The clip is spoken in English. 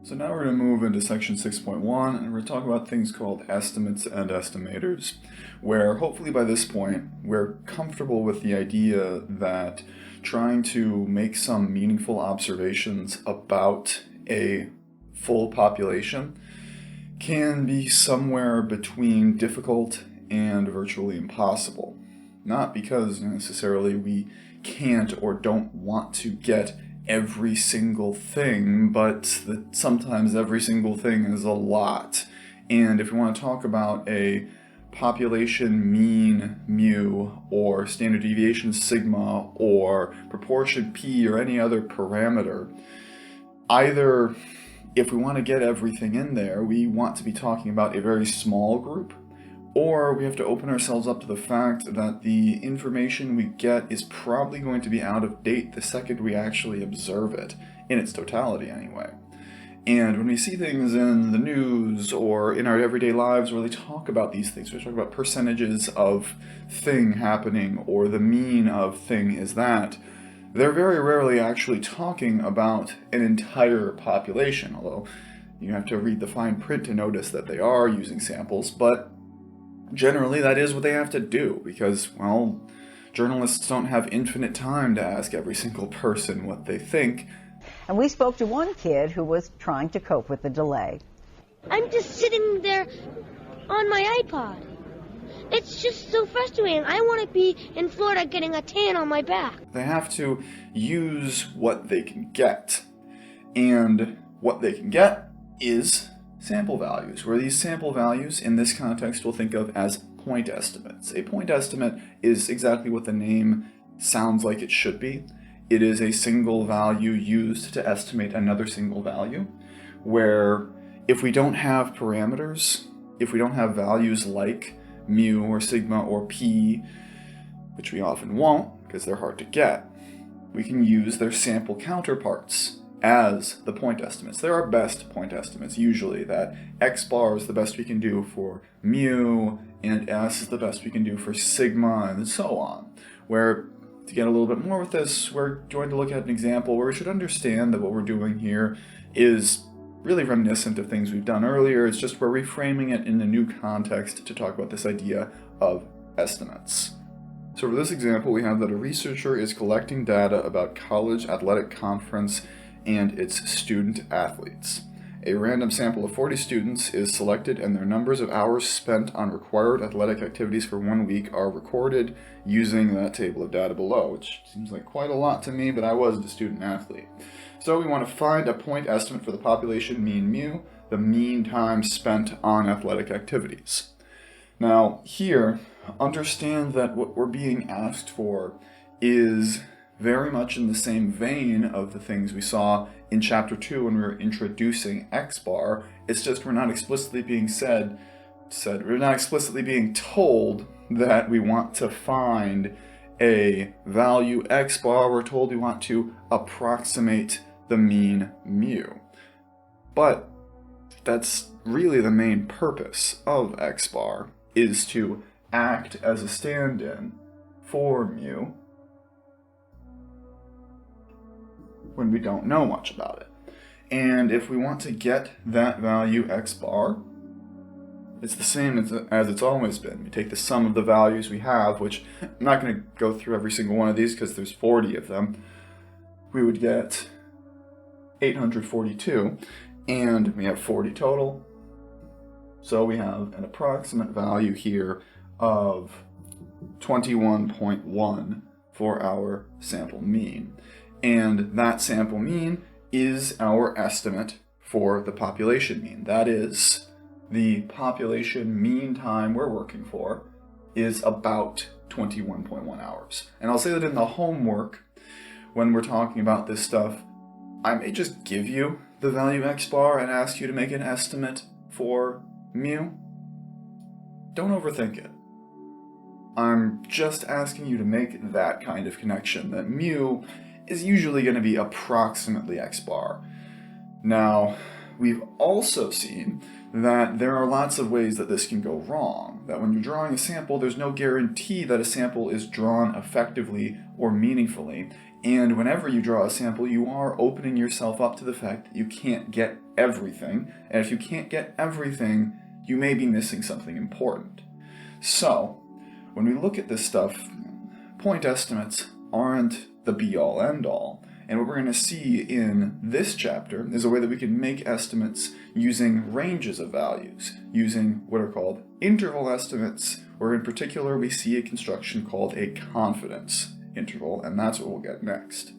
So now we're going to move into section 6.1 and we're going to talk about things called estimates and estimators, where hopefully by this point we're comfortable with the idea that trying to make some meaningful observations about a full population can be somewhere between difficult and virtually impossible. Not because necessarily we can't or don't want to get every single thing, but that sometimes every single thing is a lot. And if we want to talk about a population mean mu or standard deviation sigma or proportion p or any other parameter, either if we want to get everything in there, we want to be talking about a very small group, or we have to open ourselves up to the fact that the information we get is probably going to be out of date the second we actually observe it, in its totality anyway. And when we see things in the news or in our everyday lives where they talk about these things, we talk about percentages of thing happening or the mean of thing is that, they're very rarely actually talking about an entire population, although you have to read the fine print to notice that they are using samples, but generally that is what they have to do because, well, journalists don't have infinite time to ask every single person what they think. And we spoke to one kid who was trying to cope with the delay. I'm just sitting there on my iPod. It's just so frustrating. I want to be in Florida getting a tan on my back. They have to use what they can get. And what they can get is sample values, where these sample values in this context we'll think of as point estimates. A point estimate is exactly what the name sounds like it should be. It is a single value used to estimate another single value, where if we don't have parameters, if we don't have values like mu or sigma or p, which we often won't because they're hard to get, we can use their sample counterparts as the point estimates. They're our best point estimates usually, that x bar is the best we can do for mu and s is the best we can do for sigma and so on. Where to get a little bit more with this, we're going to look at an example where we should understand that what we're doing here is really reminiscent of things we've done earlier. It's just we're reframing it in a new context to talk about this idea of estimates. So for this example, we have that a researcher is collecting data about college athletic conference and its student athletes. A random sample of 40 students is selected and their numbers of hours spent on required athletic activities for 1 week are recorded using that table of data below, which seems like quite a lot to me, but I was a student athlete. So we want to find a point estimate for the population mean mu, the mean time spent on athletic activities. Now here, understand that what we're being asked for is very much in the same vein of the things we saw in chapter 2 when we were introducing x bar. It's just we're not explicitly being we're not explicitly being told that we want to find a value x bar. We're told we want to approximate the mean mu. But that's really the main purpose of x bar, is to act as a stand-in for mu when we don't know much about it. And if we want to get that value x bar, it's the same as it's always been. We take the sum of the values we have, which I'm not going to go through every single one of these because there's 40 of them. We would get 842, and we have 40 total. So we have an approximate value here of 21.1 for our sample mean. And that sample mean is our estimate for the population mean. That is, the population mean time we're working for is about 21.1 hours. And I'll say that in the homework, when we're talking about this stuff, I may just give you the value x bar and ask you to make an estimate for mu. Don't overthink it. I'm just asking you to make that kind of connection, that mu is usually going to be approximately x bar. Now, we've also seen that there are lots of ways that this can go wrong. That when you're drawing a sample, there's no guarantee that a sample is drawn effectively or meaningfully. And whenever you draw a sample, you are opening yourself up to the fact that you can't get everything. And if you can't get everything, you may be missing something important. So, when we look at this stuff, point estimates aren't the be-all, end-all. And what we're going to see in this chapter is a way that we can make estimates using ranges of values, using what are called interval estimates, where in particular we see a construction called a confidence interval, and that's what we'll get next.